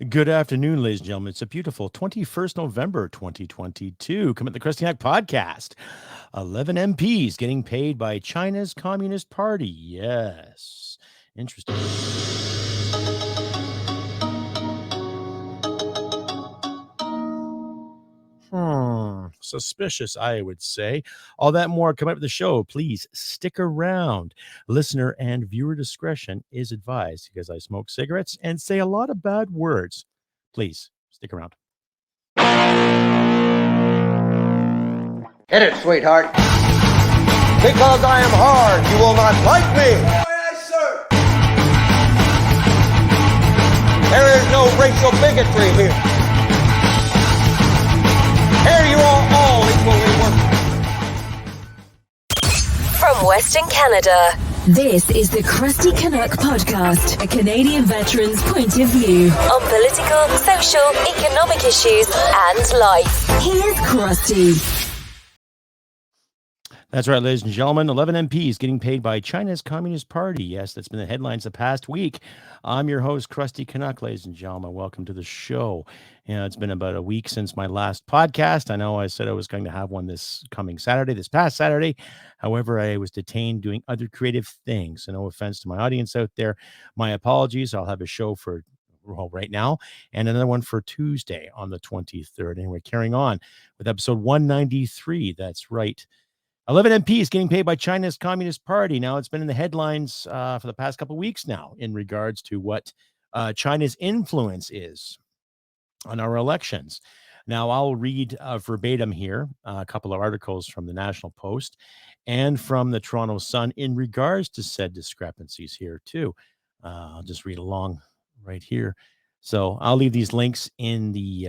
Good afternoon, ladies and gentlemen. It's a beautiful 21st November 2022. Come at the Crusty podcast. 11 MPs getting paid by China's Communist Party. Yes. Interesting. Suspicious, I would say. All that more coming up with the show. Please stick around. Listener and viewer discretion is advised because I smoke cigarettes and say a lot of bad words. Please stick around. Hit it, sweetheart. Because I am hard, you will not like me. Yes, sir. There is no racial bigotry here. Here you are all equally worthless. From Western Canada, this is the Crusty Canuck podcast, a Canadian veteran's point of view on political, social, economic issues and life. Here's Crusty. That's right, ladies and gentlemen. 11 MPs getting paid by China's Communist Party. Yes, that's been the headlines the past week. I'm your host, Crusty Canuck, ladies and gentlemen. Welcome to the show. It's been about a week since my last podcast. I know I said I was going to have one this past Saturday. However, I was detained doing other creative things. So no offense to my audience out there. My apologies. I'll have a show for right now and another one for Tuesday on the 23rd. And we're carrying on with episode 193. That's right. 11 MPs getting paid by China's Communist Party. Now, it's been in the headlines for the past couple of weeks now in regards to what China's influence is on our elections. Now, I'll read verbatim here a couple of articles from the National Post and from the Toronto Sun in regards to said discrepancies here, too. I'll just read along right here. So I'll leave these links in the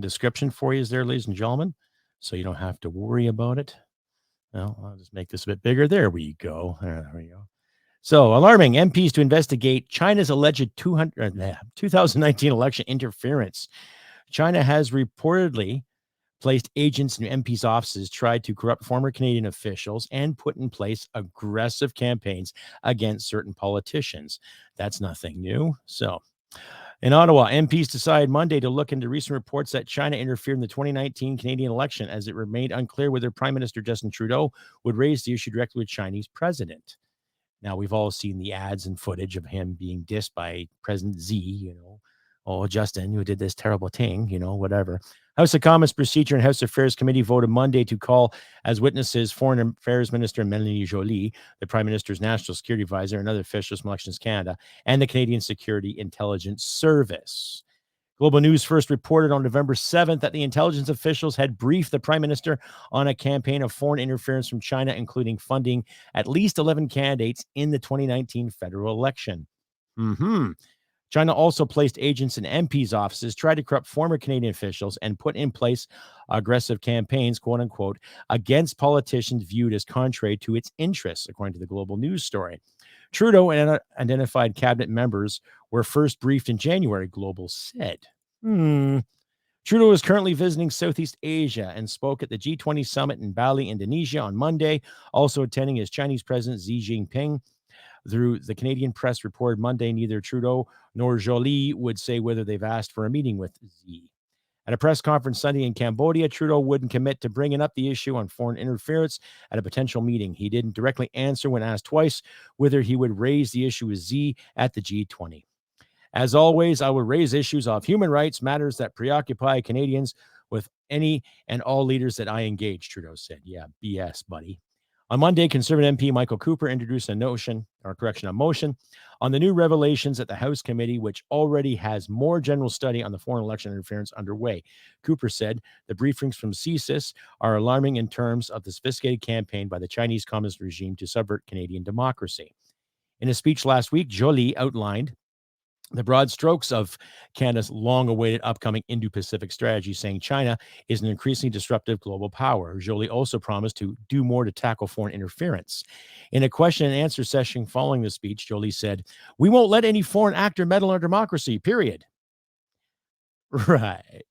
description for you there, ladies and gentlemen, so you don't have to worry about it. Well, I'll just make this a bit bigger. There we go. There we go. So, alarming MPs to investigate China's alleged 2019 election interference. China has reportedly placed agents in MPs' offices, tried to corrupt former Canadian officials, and put in place aggressive campaigns against certain politicians. That's nothing new. So, in Ottawa, MPs decided Monday to look into recent reports that China interfered in the 2019 Canadian election, as it remained unclear whether Prime Minister Justin Trudeau would raise the issue directly with Chinese president. Now, we've all seen the ads and footage of him being dissed by President Xi, oh, Justin, you did this terrible thing, whatever. House of Commons Procedure and House Affairs Committee voted Monday to call as witnesses Foreign Affairs Minister Mélanie Joly, the Prime Minister's National Security Advisor, and other officials from Elections Canada, and the Canadian Security Intelligence Service. Global News first reported on November 7th that the intelligence officials had briefed the Prime Minister on a campaign of foreign interference from China, including funding at least 11 candidates in the 2019 federal election. China also placed agents in MPs' offices, tried to corrupt former Canadian officials, and put in place aggressive campaigns, quote unquote, against politicians viewed as contrary to its interests, according to the Global News story. Trudeau and identified cabinet members were first briefed in January, Global said. Trudeau is currently visiting Southeast Asia and spoke at the G20 summit in Bali, Indonesia on Monday, also attending as Chinese President Xi Jinping. Through the Canadian press reported Monday, neither Trudeau nor Joly would say whether they've asked for a meeting with Xi. At a press conference Sunday in Cambodia, Trudeau wouldn't commit to bringing up the issue on foreign interference at a potential meeting. He didn't directly answer when asked twice whether he would raise the issue with Xi at the G20. As always, I will raise issues of human rights, matters that preoccupy Canadians with any and all leaders that I engage, Trudeau said. Yeah, BS, buddy. On Monday, Conservative MP Michael Cooper introduced a motion on the new revelations at the House Committee, which already has more general study on the foreign election interference underway. Cooper said the briefings from CSIS are alarming in terms of the sophisticated campaign by the Chinese Communist regime to subvert Canadian democracy. In a speech last week, Joly outlined the broad strokes of Canada's long-awaited upcoming Indo-Pacific strategy, saying China is an increasingly disruptive global power. Joly also promised to do more to tackle foreign interference. In a question and answer session following the speech, Joly said, "We won't let any foreign actor meddle in our democracy, period." Right.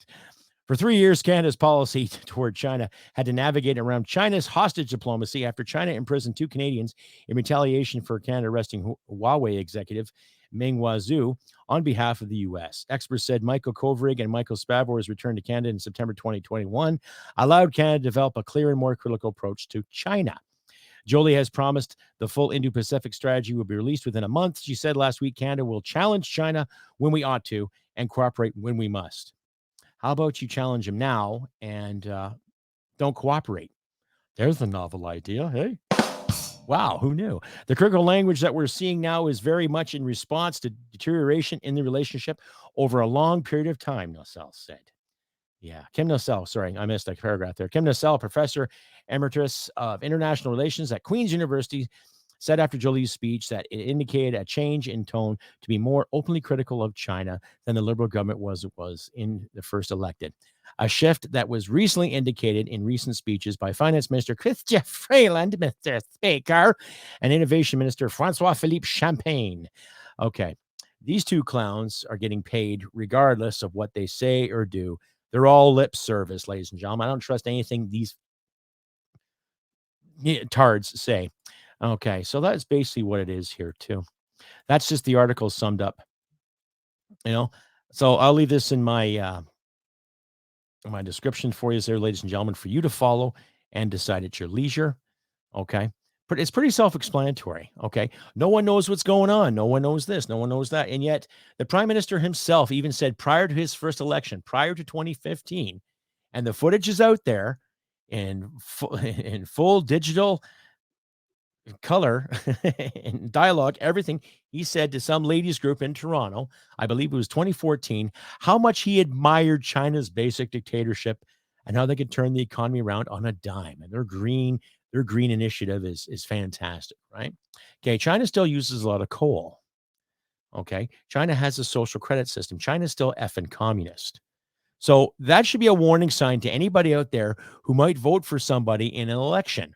For 3 years, Canada's policy toward China had to navigate around China's hostage diplomacy after China imprisoned 2 Canadians in retaliation for Canada arresting Huawei executive Minghua Zhu on behalf of the U.S. Experts said Michael Kovrig and Michael Spavor's return to Canada in September 2021 allowed Canada to develop a clear and more critical approach to China. Jolie has promised the full Indo-Pacific strategy will be released within a month. She said last week, Canada will challenge China when we ought to and cooperate when we must. How about you challenge him now and don't cooperate? There's a novel idea, hey? Wow, who knew? The critical language that we're seeing now is very much in response to deterioration in the relationship over a long period of time, Nocel said. Yeah, Kim Nocel, sorry, I missed a paragraph there. Kim Nocel, professor emeritus of international relations at Queen's University, said after Jolie's speech that it indicated a change in tone to be more openly critical of China than the Liberal government was in the first elected. A shift that was recently indicated in recent speeches by Finance Minister Chrystia Freeland, Mr. Speaker, and Innovation Minister Francois-Philippe Champagne. Okay, these two clowns are getting paid regardless of what they say or do. They're all lip service, ladies and gentlemen. I don't trust anything these tards say. Okay, so that's basically what it is here, too. That's just the article summed up. So I'll leave this in my my description for you there, ladies and gentlemen, for you to follow and decide at your leisure. Okay, but it's pretty self-explanatory. Okay, no one knows what's going on. No one knows this. No one knows that. And yet the prime minister himself even said prior to his first election, prior to 2015, and the footage is out there in full digital color and dialogue, everything. He said to some ladies group in Toronto, I believe it was 2014, how much he admired China's basic dictatorship and how they could turn the economy around on a dime. And their green initiative is fantastic, right? Okay, China still uses a lot of coal. Okay, China has a social credit system. China's still effing communist. So that should be a warning sign to anybody out there who might vote for somebody in an election.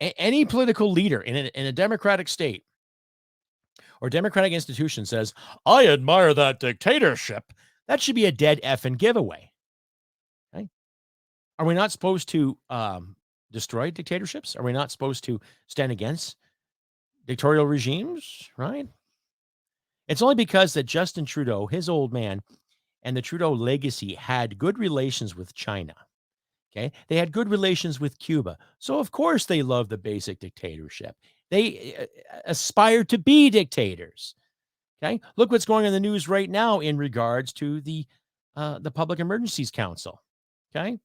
Any political leader in a democratic state or democratic institution says, I admire that dictatorship, that should be a dead effing giveaway. Okay? Are we not supposed to destroy dictatorships? Are we not supposed to stand against dictatorial regimes? Right? It's only because that Justin Trudeau, his old man, and the Trudeau legacy had good relations with China. Okay, they had good relations with Cuba. So, of course, they love the basic dictatorship. They aspire to be dictators. Okay, look what's going on in the news right now in regards to the Public Emergencies Council. Okay,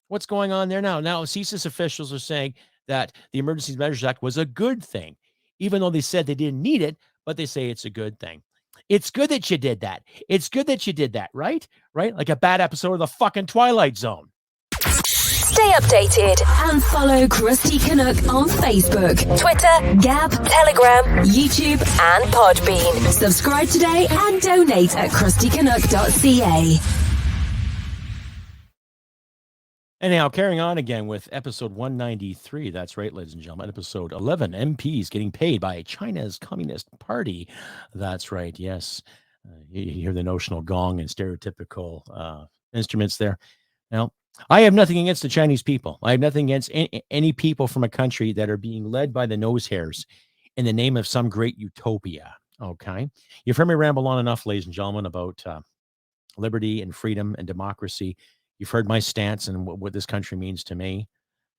what's going on there now? Now, CSIS officials are saying that the Emergency Measures Act was a good thing, even though they said they didn't need it, but they say it's a good thing. It's good that you did that. It's good that you did that, right? Right? Like a bad episode of the fucking Twilight Zone. Stay updated and follow Crusty Canuck on Facebook, Twitter, Gab, Telegram, YouTube, and Podbean. Subscribe today and donate at crustycanuck.ca. Anyhow, carrying on again with episode 193. That's right, ladies and gentlemen. Episode 11, MPs getting paid by China's Communist Party. That's right, yes. You hear the notional gong and stereotypical instruments there. Now, I have nothing against the Chinese people. I have nothing against any people from a country that are being led by the nose hairs in the name of some great utopia, okay? You've heard me ramble on enough, ladies and gentlemen, about liberty and freedom and democracy. You've heard my stance and what this country means to me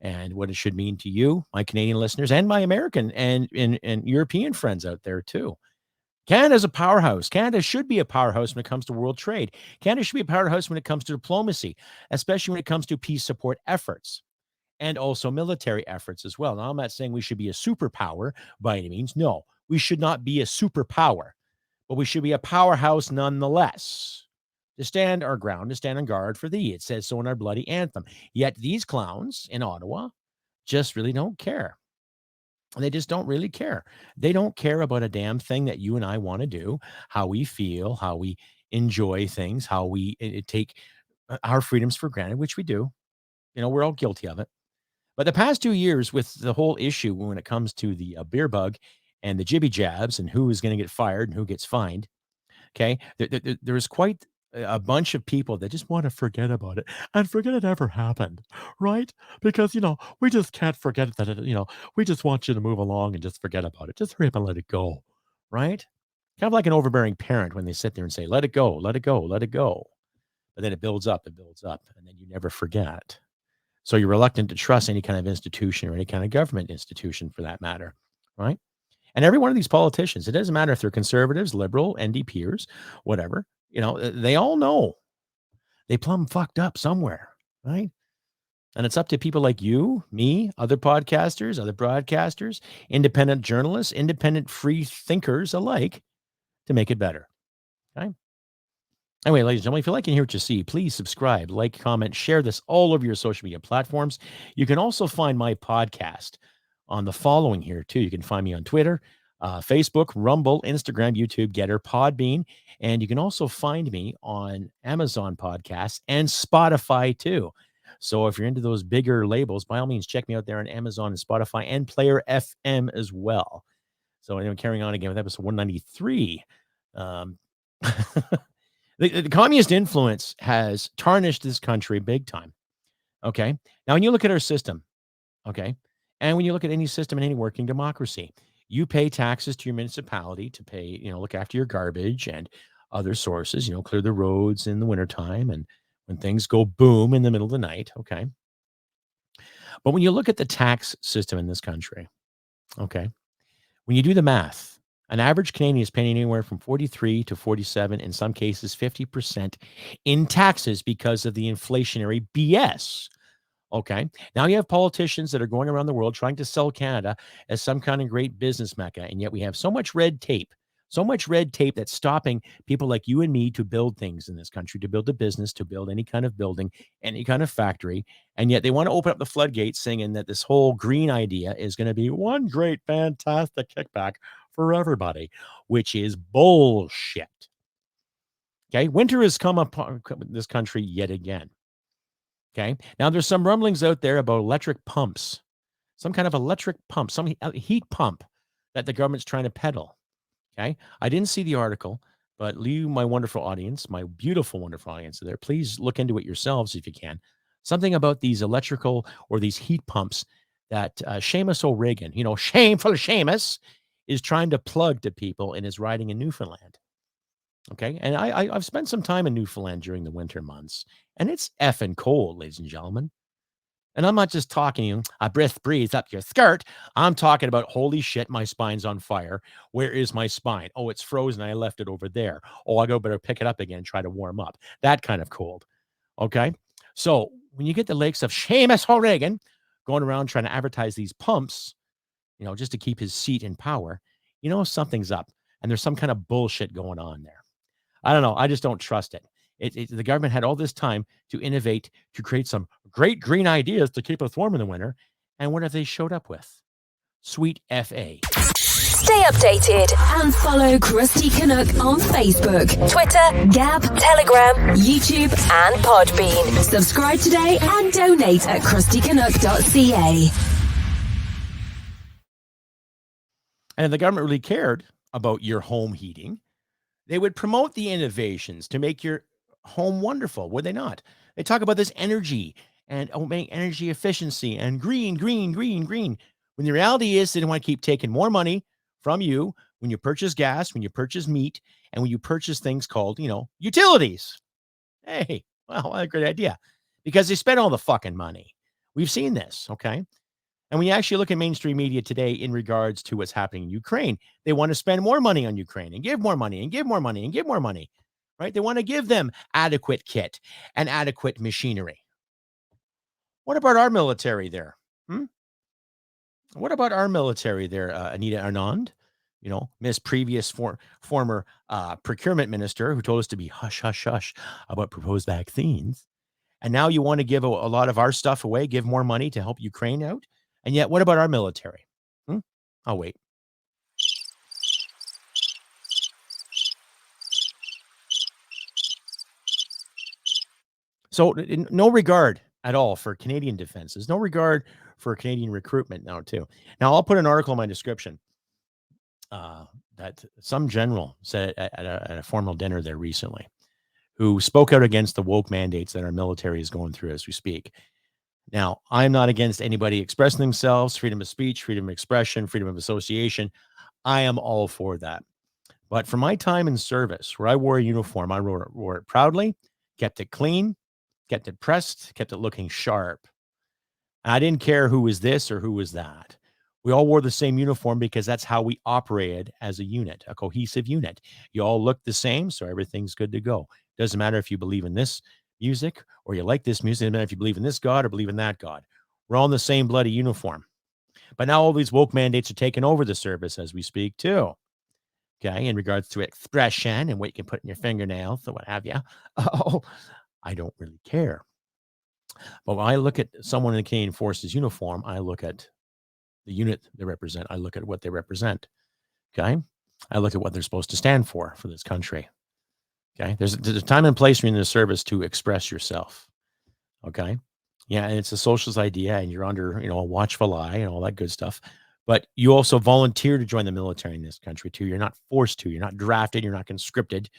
and what it should mean to you, my Canadian listeners, and my American and European friends out there too. Canada's a powerhouse. Canada should be a powerhouse when it comes to world trade. Canada should be a powerhouse when it comes to diplomacy, especially when it comes to peace support efforts and also military efforts as well. Now, I'm not saying we should be a superpower by any means. No, we should not be a superpower, but we should be a powerhouse nonetheless. To stand our ground, to stand on guard for thee. It says so in our bloody anthem. Yet these clowns in Ottawa just really don't care. They just don't really care. They don't care about a damn thing that you and I want to do, how we feel, how we enjoy things, how we take our freedoms for granted, which we do. We're all guilty of it. But the past 2 years with the whole issue when it comes to the beer bug and the jibby jabs and who is going to get fired and who gets fined, okay, there's quite a bunch of people that just want to forget about it and forget it ever happened, right? Because, we just can't forget that, we just want you to move along and just forget about it. Just hurry up and let it go, right? Kind of like an overbearing parent when they sit there and say, let it go, let it go, let it go. But then it builds up, and then you never forget. So you're reluctant to trust any kind of institution or any kind of government institution for that matter, right? And every one of these politicians, it doesn't matter if they're conservatives, liberal, NDPers, whatever, they all know they plumb fucked up somewhere, right? And it's up to people like you, me, other podcasters, other broadcasters, independent journalists, independent free thinkers alike to make it better. Okay. Anyway, ladies and gentlemen, if you like and hear what you see, please subscribe, like, comment, share this all over your social media platforms. You can also find my podcast on the following here, too. You can find me on Twitter, Facebook, Rumble, Instagram, YouTube, Getter, Podbean. And you can also find me on Amazon Podcasts and Spotify, too. So if you're into those bigger labels, by all means, check me out there on Amazon and Spotify and Player FM as well. So anyway, carrying on again with episode 193. The communist influence has tarnished this country big time. Okay. Now, when you look at our system, okay, and when you look at any system in any working democracy, you pay taxes to your municipality to pay, look after your garbage and other sources, clear the roads in the wintertime and when things go boom in the middle of the night. Okay. But when you look at the tax system in this country, okay, when you do the math, an average Canadian is paying anywhere from 43 to 47, in some cases 50% in taxes because of the inflationary BS. Okay. Now you have politicians that are going around the world trying to sell Canada as some kind of great business mecca. And yet we have so much red tape that's stopping people like you and me to build things in this country, to build a business, to build any kind of building, any kind of factory. And yet they want to open up the floodgates saying that this whole green idea is going to be one great, fantastic kickback for everybody, which is bullshit. Okay. Winter has come upon this country yet again. Okay. Now there's some rumblings out there about electric pumps, some kind of electric pump, some heat pump that the government's trying to peddle. Okay. I didn't see the article, but you, my wonderful audience, my beautiful, wonderful audience there, please look into it yourselves if you can. Something about these electrical or these heat pumps that Seamus O'Regan, shameful Seamus, is trying to plug to people in his riding in Newfoundland. Okay. And I've spent some time in Newfoundland during the winter months, and it's effing cold, ladies and gentlemen. And I'm not just talking a brisk breeze up your skirt. I'm talking about, holy shit, my spine's on fire. Where is my spine? Oh, it's frozen. I left it over there. Oh, I better pick it up again, try to warm up. That kind of cold. Okay. So when you get the likes of Seamus O'Regan going around trying to advertise these pumps, just to keep his seat in power, something's up. And there's some kind of bullshit going on there. I don't know. I just don't trust it. The government had all this time to innovate, to create some great green ideas to keep us warm in the winter. And what have they showed up with? Sweet FA. Stay updated and follow Crusty Canuck on Facebook, Twitter, Gab, Telegram, YouTube, and Podbean. Subscribe today and donate at crustycanuck.ca. And if the government really cared about your home heating, they would promote the innovations to make your home wonderful, would they not? They talk about this energy and make energy efficiency and green. When the reality is they want to keep taking more money from you when you purchase gas, when you purchase meat, and when you purchase things called, utilities. Hey, well, what a great idea. Because they spend all the fucking money. We've seen this, okay? And when you actually look at mainstream media today in regards to what's happening in Ukraine, they want to spend more money on Ukraine and give more money and give more money and give more money, right? They want to give them adequate kit and adequate machinery. What about our military there? What about our military there, Anita Arnond? Miss previous former procurement minister who told us to be hush, hush, hush about proposed vaccines. And now you want to give a lot of our stuff away, give more money to help Ukraine out. And yet, what about our military? I'll wait. So no regard at all for Canadian defenses, no regard for Canadian recruitment now, too. Now, I'll put an article in my description that some general said at a formal dinner there recently, who spoke out against the woke mandates that our military is going through as we speak. Now, I'm not against anybody expressing themselves, freedom of speech, freedom of expression, freedom of association. I am all for that. But for my time in service, where I wore a uniform, I wore it proudly, kept it clean, kept it pressed, kept it looking sharp. I didn't care who was this or who was that. We all wore the same uniform because that's how we operated as a unit, a cohesive unit. You all look the same, so everything's good to go. Doesn't matter if you believe in this music or you like this music. Doesn't matter if you believe in this God or believe in that God. We're all in the same bloody uniform. But now all these woke mandates are taking over the service as we speak too. Okay, in regards to expression and what you can put in your fingernails or what have you. Oh, I don't really care. But when I look at someone in the Canadian Forces uniform, I look at the unit they represent. I look at what they represent. Okay. I look at what they're supposed to stand for this country. Okay. There's a time and place when you're in the service to express yourself. Okay. Yeah. And it's a socialist idea and you're under, a watchful eye and all that good stuff. But you also volunteer to join the military in this country too. You're not forced to. You're not drafted. You're not conscripted.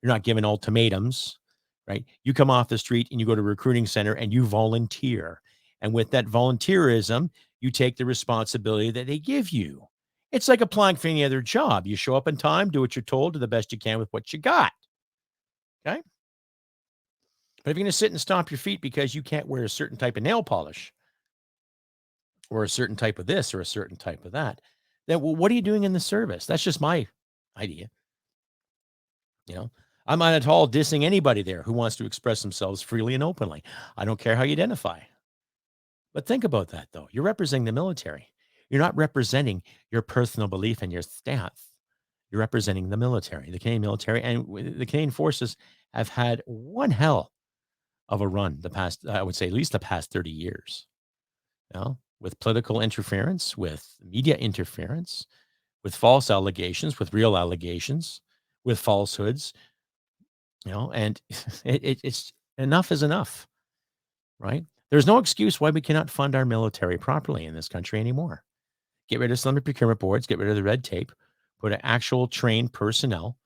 You're not given ultimatums, right? You come off the street and you go to a recruiting center and you volunteer. And with that volunteerism, you take the responsibility that they give you. It's like applying for any other job. You show up in time, do what you're told, do the best you can with what you got. Okay? But if you're going to sit and stomp your feet because you can't wear a certain type of nail polish or a certain type of this or a certain type of that, then what are you doing in the service? That's just my idea. I'm not at all dissing anybody there who wants to express themselves freely and openly. I don't care how you identify. But think about that, though. You're representing the military. You're not representing your personal belief and your stance. You're representing the military, the Canadian military, and the Canadian Forces have had one hell of a run the past, I would say, at least the past 30 years. With political interference, with media interference, with false allegations, with real allegations, with falsehoods, and it's enough is enough, right? There's no excuse why we cannot fund our military properly in this country anymore. Get rid of some of the procurement boards, get rid of the red tape, put an actual trained personnel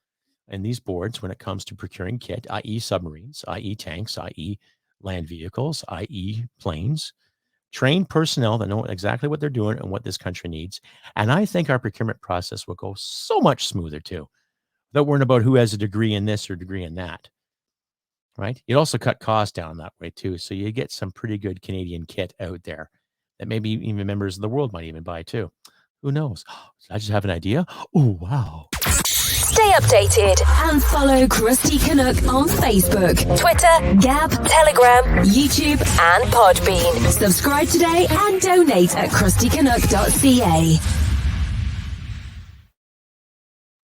in these boards when it comes to procuring kit, i.e. submarines, i.e. tanks, i.e. land vehicles, i.e. planes. Trained personnel that know exactly what they're doing and what this country needs. And I think our procurement process will go so much smoother too. Without worrying about who has a degree in this or degree in that. Right? You'd also cut costs down that way too. So you get some pretty good Canadian kit out there that maybe even members of the world might even buy too. Who knows? I just have an idea. Oh, wow. Stay updated and follow Crusty Canuck on Facebook, Twitter, Gab, Telegram, YouTube, and Podbean. Subscribe today and donate at crustycanuck.ca.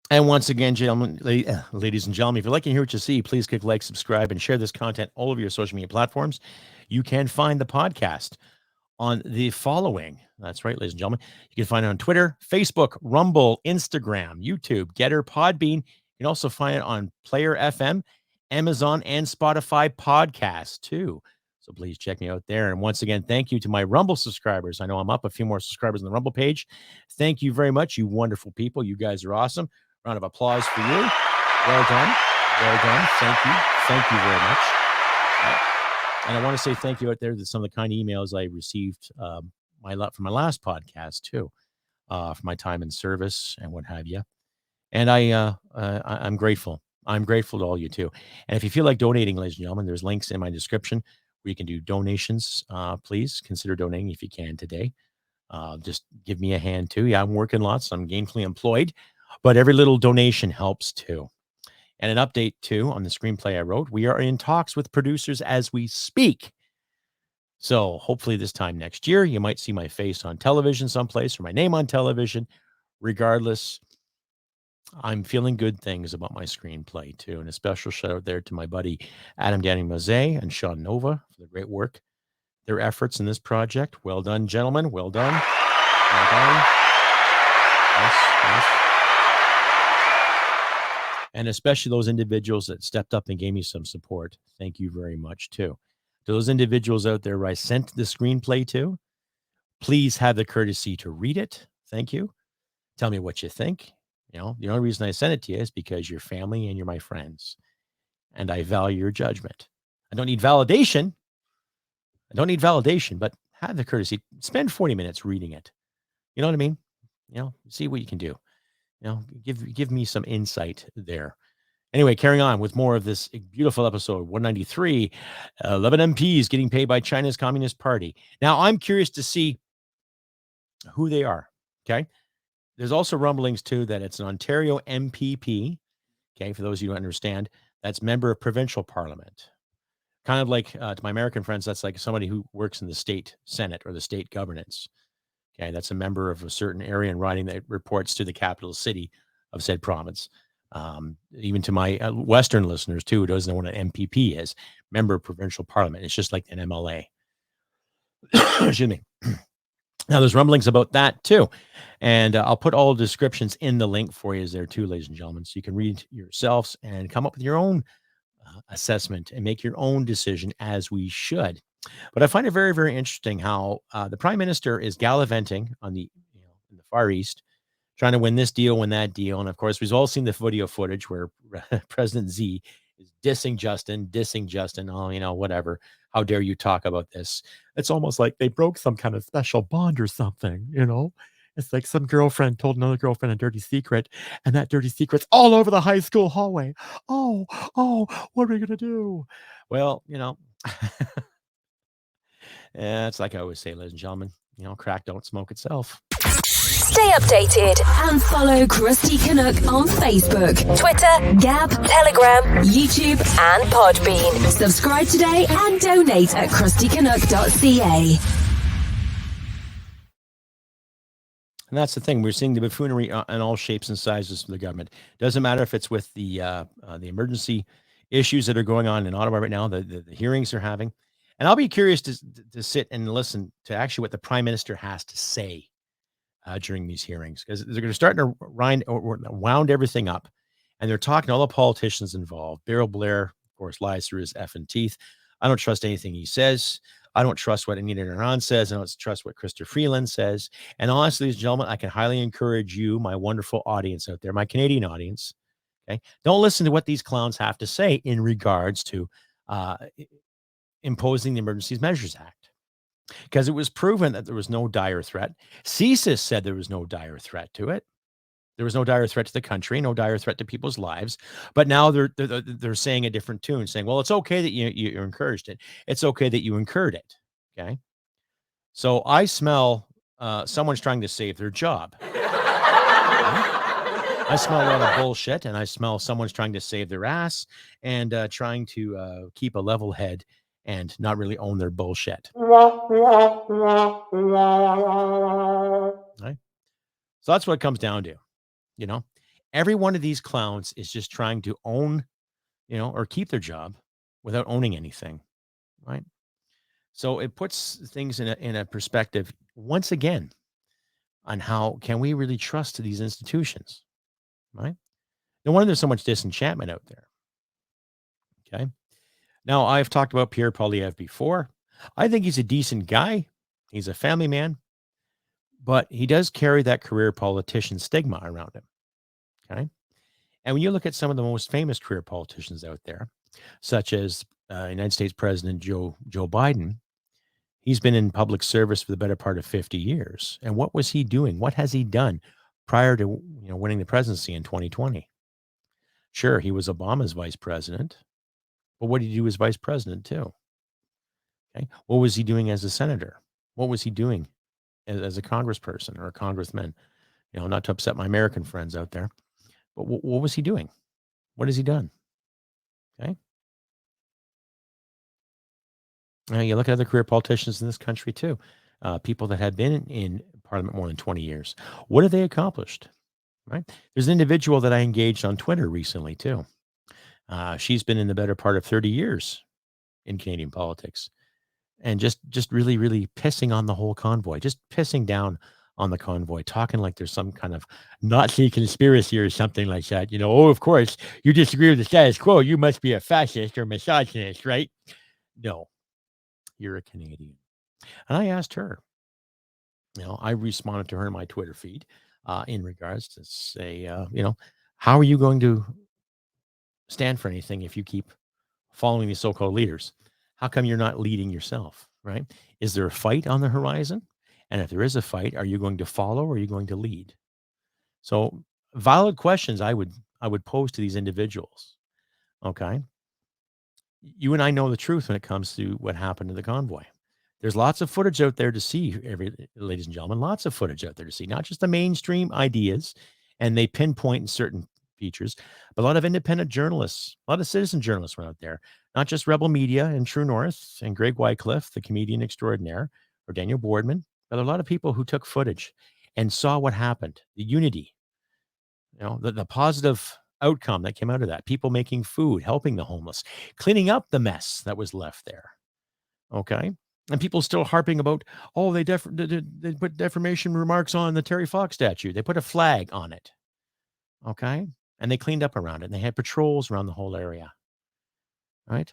And once again, gentlemen, ladies and gentlemen, if you're liking to hear what you see, please click like, subscribe, and share this content all over your social media platforms. You can find the podcast on the following. That's right, ladies and gentlemen. You can find it on Twitter, Facebook, Rumble, Instagram, YouTube, Getter, Podbean. You can also find it on Player FM, Amazon, and Spotify podcasts too. So please check me out there. And once again, thank you to my Rumble subscribers. I know I'm up a few more subscribers on the Rumble page. Thank you very much, you wonderful people. You guys are awesome. Round of applause for you. Well done. Well done. Thank you. Thank you very much. And I want to say thank you out there to some of the kind emails I received from my last podcast too, for my time in service and what have you. And I'm grateful. I'm grateful to all you too. And if you feel like donating, ladies and gentlemen, there's links in my description where you can do donations. Please consider donating if you can today. Just give me a hand too. Yeah, I'm working lots. I'm gainfully employed, but every little donation helps too. And an update too on the screenplay I wrote. We are in talks with producers as we speak. So hopefully this time next year, you might see my face on television someplace or my name on television. Regardless, I'm feeling good things about my screenplay too. And a special shout out there to my buddy Adam Danny Mezei and Sean Nova for the great work, their efforts in this project. Well done, gentlemen. Well done. Well done. Yes, yes. And especially those individuals that stepped up and gave me some support. Thank you very much too. To those individuals out there where I sent the screenplay to, please have the courtesy to read it. Thank you. Tell me what you think. The only reason I sent it to you is because you're family and you're my friends. And I value your judgment. I don't need validation. But have the courtesy. Spend 40 minutes reading it. You know what I mean? See what you can do. give me some insight there. Anyway, carrying on with more of this beautiful episode 193, 11 MPs getting paid by China's Communist Party. Now, I'm curious to see who they are. Okay. There's also rumblings, too, that it's an Ontario MPP. Okay. For those of you who understand, that's member of provincial parliament. Kind of like to my American friends, that's like somebody who works in the state Senate or the state governance. Okay. That's a member of a certain area and riding that reports to the capital city of said province. Even to my Western listeners, too, who doesn't know what an MPP is, member of provincial parliament. It's just like an MLA. Excuse me. Now, there's rumblings about that, too. And I'll put all the descriptions in the link for you there, too, ladies and gentlemen, so you can read yourselves and come up with your own assessment and make your own decision, as we should. But I find it very, very interesting how the prime minister is gallivanting on in the Far East, trying to win this deal, win that deal. And of course, we've all seen the video footage where President Z is dissing Justin, oh, whatever. How dare you talk about this? It's almost like they broke some kind of special bond or something, It's like some girlfriend told another girlfriend a dirty secret, and that dirty secret's all over the high school hallway. Oh, what are we going to do? Well, it's like I always say, ladies and gentlemen, crack don't smoke itself. Stay updated and follow Crusty Canuck on Facebook, Twitter, Gab, Telegram, YouTube, and Podbean. Subscribe today and donate at crustycanuck.ca. And that's the thing. We're seeing the buffoonery in all shapes and sizes from the government. Doesn't matter if it's with the emergency issues that are going on in Ottawa right now, the hearings they're having. And I'll be curious to sit and listen to actually what the prime minister has to say during these hearings, because they're going to start to wound everything up, and they're talking to all the politicians involved. Beryl Blair, of course, lies through his effing teeth. I don't trust anything he says. I don't trust what Anita Naran says. I don't trust what Krista Freeland says. And honestly, ladies and gentlemen, I can highly encourage you, my wonderful audience out there, my Canadian audience, okay, don't listen to what these clowns have to say in regards to imposing the Emergency Measures Act. Because it was proven that there was no dire threat. CSIS said there was no dire threat to it. There was no dire threat to the country, no dire threat to people's lives. But now they're saying a different tune, saying, well, it's okay that you encouraged it. It's okay that you incurred it. Okay. So I smell someone's trying to save their job. I smell a lot of bullshit, and I smell someone's trying to save their ass and trying to keep a level head and not really own their bullshit. Right? So that's what it comes down to. Every one of these clowns is just trying to own, or keep their job without owning anything. Right? So it puts things in a perspective once again on how can we really trust these institutions. Right? No wonder there's so much disenchantment out there. Okay. Now, I've talked about Pierre Poilievre before. I think he's a decent guy. He's a family man, but he does carry that career politician stigma around him. Okay. And when you look at some of the most famous career politicians out there, such as United States President Joe Biden, he's been in public service for the better part of 50 years. And what was he doing? What has he done prior to winning the presidency in 2020? Sure, he was Obama's vice president. But what did he do as vice president too? Okay. What was he doing as a senator? What was he doing as a congressperson or a congressman? Not to upset my American friends out there, but what was he doing? What has he done? Okay. Now you look at other career politicians in this country too, people that have been in Parliament more than 20 years. What have they accomplished? Right. There's an individual that I engaged on Twitter recently too. She's been in the better part of 30 years in Canadian politics, and just really, really pissing on the whole convoy, just pissing down on the convoy, talking like there's some kind of Nazi conspiracy or something like that. Oh, of course, you disagree with the status quo. You must be a fascist or misogynist, right? No, you're a Canadian. And I asked her, I responded to her in my Twitter feed in regards to say, how are you going to stand for anything if you keep following these so-called leaders? How come you're not leading yourself, right? Is there a fight on the horizon? And if there is a fight, are you going to follow or are you going to lead? So valid questions I would pose to these individuals. Okay. You and I know the truth when it comes to what happened to the convoy. There's lots of footage out there to see, ladies and gentlemen, lots of footage out there to see, not just the mainstream ideas, and they pinpoint in certain features, but a lot of independent journalists, a lot of citizen journalists were out there, not just Rebel Media and True North and Greg Wycliffe, the comedian extraordinaire, or Daniel Boardman, but a lot of people who took footage and saw what happened, the unity, the positive outcome that came out of that, people making food, helping the homeless, cleaning up the mess that was left there. Okay. And people still harping about, oh, they put defamation remarks on the Terry Fox statue. They put a flag on it. Okay. And they cleaned up around it. And they had patrols around the whole area. Right.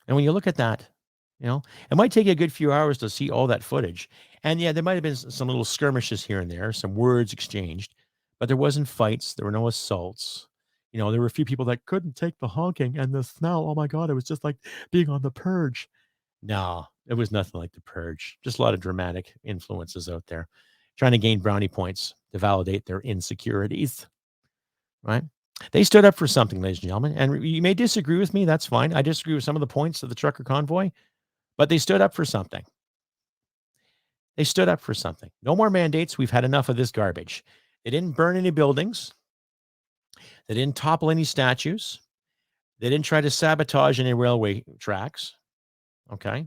And when you look at that, it might take you a good few hours to see all that footage. And yeah, there might have been some little skirmishes here and there, some words exchanged, but there wasn't fights. There were no assaults. There were a few people that couldn't take the honking and the smell. Oh my God, it was just like being on The Purge. No, it was nothing like The Purge. Just a lot of dramatic influences out there trying to gain brownie points to validate their insecurities, right? They stood up for something, ladies and gentlemen, and you may disagree with me. That's fine. I disagree with some of the points of the trucker convoy, but they stood up for something. They stood up for something. No more mandates. We've had enough of this garbage. They didn't burn any buildings. They didn't topple any statues. They didn't try to sabotage any railway tracks. Okay.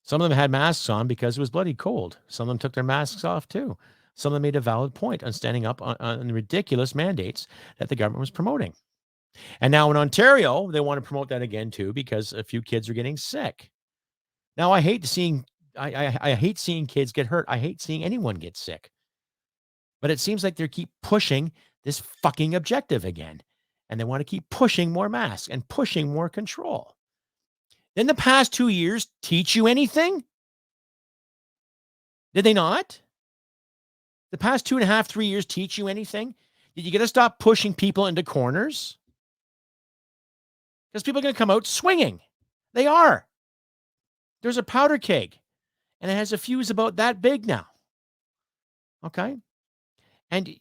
Some of them had masks on because it was bloody cold. Some of them took their masks off too. Some of them made a valid point on standing up on the ridiculous mandates that the government was promoting. And now in Ontario, they want to promote that again too because a few kids are getting sick. Now I hate seeing kids get hurt. I hate seeing anyone get sick. But it seems like they keep pushing this fucking objective again. And they want to keep pushing more masks and pushing more control. Didn't the past 2 years teach you anything? Did they not? The past 2.5, 3 years teach you anything? Did you get to stop pushing people into corners? Because people are going to come out swinging. They are. There's a powder keg, and it has a fuse about that big now. Okay? And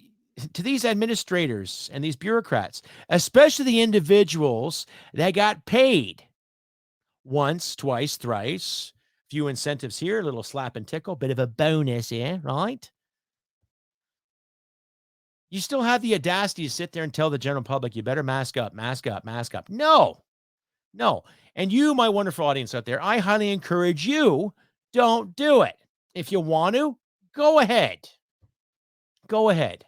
to these administrators and these bureaucrats, especially the individuals that got paid once, twice, thrice, few incentives here, a little slap and tickle, bit of a bonus here, right? You still have the audacity to sit there and tell the general public, you better mask up, mask up, mask up. No. And you, my wonderful audience out there, I highly encourage you, don't do it. If you want to, go ahead. Go ahead.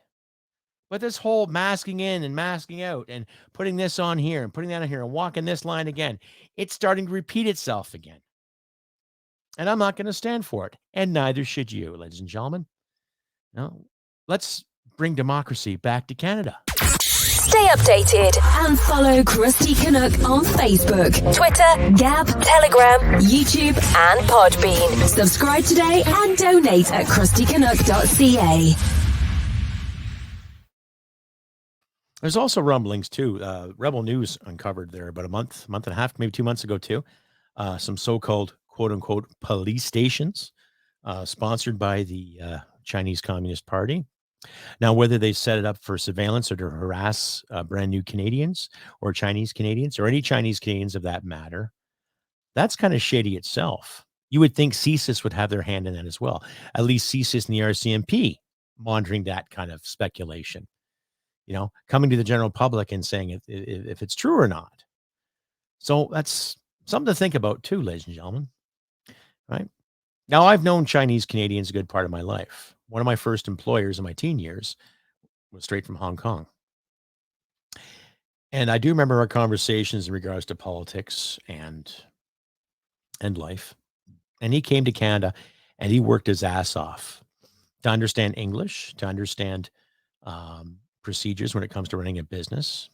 But this whole masking in and masking out and putting this on here and putting that on here and walking this line again, it's starting to repeat itself again. And I'm not going to stand for it. And neither should you, ladies and gentlemen. No, let's bring democracy back to Canada. Stay updated and follow Crusty Canuck on Facebook, Twitter, Gab, Telegram, YouTube, and Podbean. Subscribe today and donate at crustycanuck.ca. There's also rumblings too. Rebel News uncovered there about a month and a half, maybe 2 months ago too. Some so-called quote unquote police stations sponsored by the Chinese Communist Party. Now, whether they set it up for surveillance or to harass brand new Canadians or Chinese Canadians or any Chinese Canadians of that matter, that's kind of shady itself. You would think CSIS would have their hand in that as well. At least CSIS and the RCMP monitoring that kind of speculation. Coming to the general public and saying if it's true or not. So that's something to think about too, ladies and gentlemen. Right? Now, I've known Chinese Canadians a good part of my life. One of my first employers in my teen years was straight from Hong Kong. And I do remember our conversations in regards to politics and life. And he came to Canada and he worked his ass off to understand English, to understand procedures when it comes to running a business.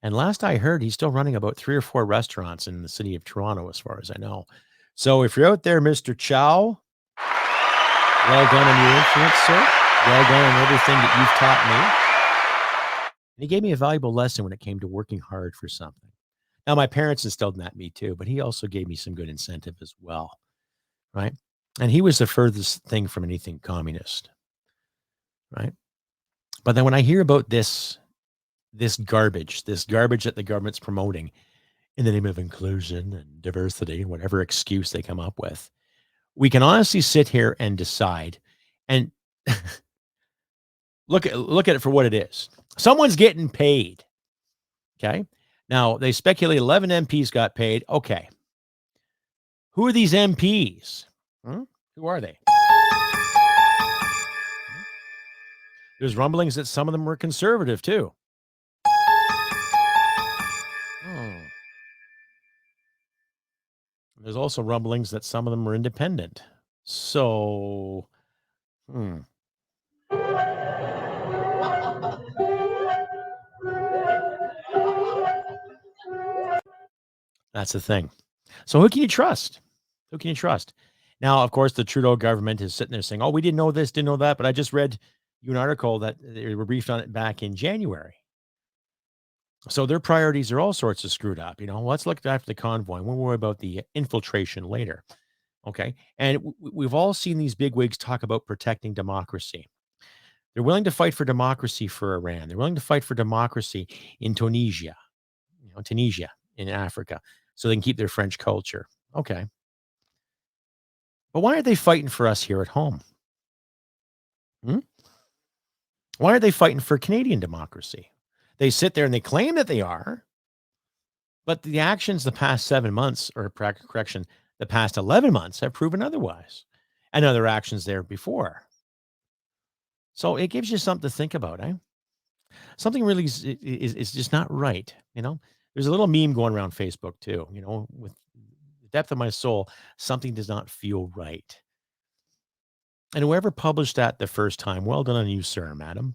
And last I heard, he's still running about 3 or 4 restaurants in the city of Toronto, as far as I know. So if you're out there, Mr. Chow, well done on your influence, sir. Well done on everything that you've taught me. And he gave me a valuable lesson when it came to working hard for something. Now, my parents instilled in that me too, but he also gave me some good incentive as well, right? And he was the furthest thing from anything communist, right? But then when I hear about this garbage that the government's promoting in the name of inclusion and diversity, whatever excuse they come up with, we can honestly sit here and decide and look at it for what it is. Someone's getting paid. Okay. Now they speculate 11 MPs got paid. Okay. Who are these MPs? Who are they? There's rumblings that some of them were conservative too. There's also rumblings that some of them were independent. So, that's the thing. So who can you trust? Who can you trust? Now, of course, the Trudeau government is sitting there saying, oh, we didn't know this, didn't know that. But I just read you an article that they were briefed on it back in January. So their priorities are all sorts of screwed up. Let's look after the convoy. We'll worry about the infiltration later. Okay. And we've all seen these bigwigs talk about protecting democracy. They're willing to fight for democracy for Iran. They're willing to fight for democracy in Tunisia in Africa, so they can keep their French culture. Okay. But why aren't they fighting for us here at home? Why aren't they fighting for Canadian democracy? They sit there and they claim that they are, but the actions the past 7 months, or correction, the past 11 months have proven otherwise, and other actions there before. So it gives you something to think about, eh? Something really is just not right. There's a little meme going around Facebook too, with the depth of my soul, something does not feel right. And whoever published that the first time, well done on you, sir, madam.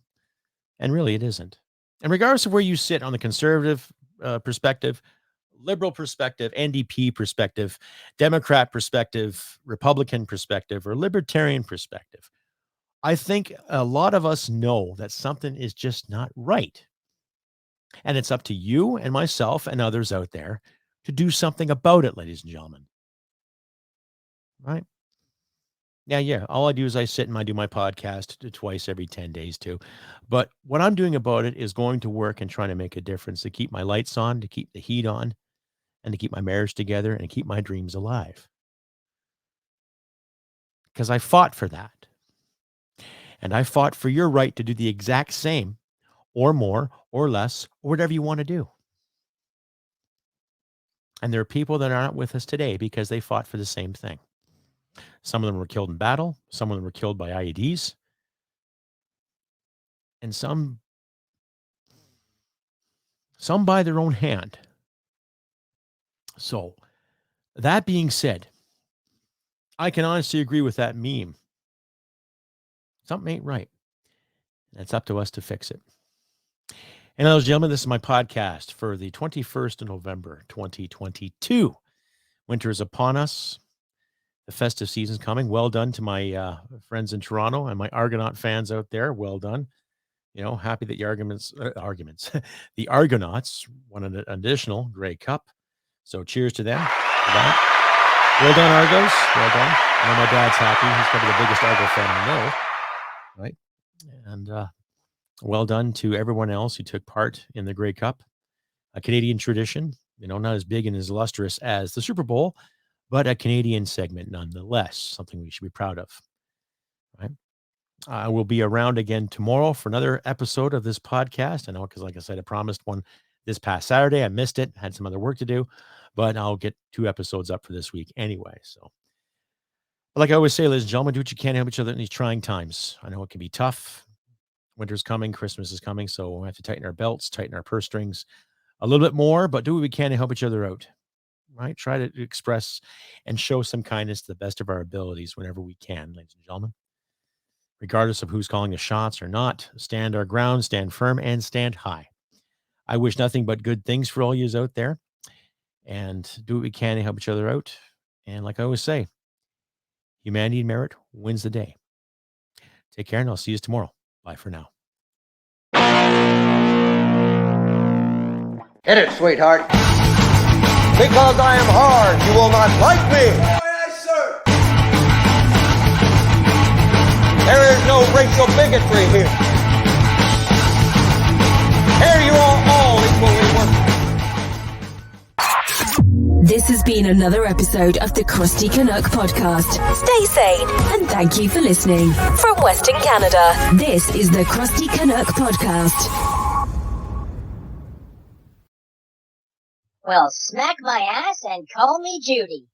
And really, it isn't. And regardless of where you sit on the conservative perspective, liberal perspective, NDP perspective, Democrat perspective, Republican perspective, or libertarian perspective, I think a lot of us know that something is just not right. And it's up to you and myself and others out there to do something about it, ladies and gentlemen. Right? Yeah. All I do is I sit and I do my podcast twice every 10 days too. But what I'm doing about it is going to work and trying to make a difference, to keep my lights on, to keep the heat on, and to keep my marriage together and to keep my dreams alive. Because I fought for that. And I fought for your right to do the exact same, or more, or less, or whatever you want to do. And there are people that aren't with us today because they fought for the same thing. Some of them were killed in battle. Some of them were killed by IEDs. And some by their own hand. So, that being said, I can honestly agree with that meme. Something ain't right. And it's up to us to fix it. And ladies and gentlemen, this is my podcast for the 21st of November, 2022. Winter is upon us. The festive season's coming. Well done to my friends in Toronto and my Argonaut fans out there. Well done. Happy that the Argonauts won an additional Grey Cup. So cheers to them for that. Well done, Argos. Well done. I know my dad's happy. He's probably the biggest Argo fan I know. Right? And well done to everyone else who took part in the Grey Cup. A Canadian tradition, not as big and as illustrious as the Super Bowl, but a Canadian segment nonetheless, something we should be proud of. Right? I will be around again tomorrow for another episode of this podcast. I know, because like I said, I promised one this past Saturday. I missed it, had some other work to do, but I'll get 2 episodes up for this week anyway. So, but like I always say, ladies and gentlemen, do what you can to help each other in these trying times. I know it can be tough. Winter's coming, Christmas is coming, so we have to tighten our belts, tighten our purse strings a little bit more, but do what we can to help each other out. Right? Try to express and show some kindness to the best of our abilities whenever we can, ladies and gentlemen. Regardless of who's calling the shots or not, stand our ground, stand firm, and stand high. I wish nothing but good things for all yous out there, and do what we can to help each other out. And like I always say, humanity and merit wins the day. Take care, and I'll see you tomorrow. Bye for now. Hit it, sweetheart. Because I am hard, you will not like me. Yes, sir. There is no racial bigotry here. Here you are all equally worthless. This has been another episode of the Crusty Canuck podcast. Stay sane and thank you for listening. From Western Canada, this is the Crusty Canuck podcast. Well, smack my ass and call me Judy.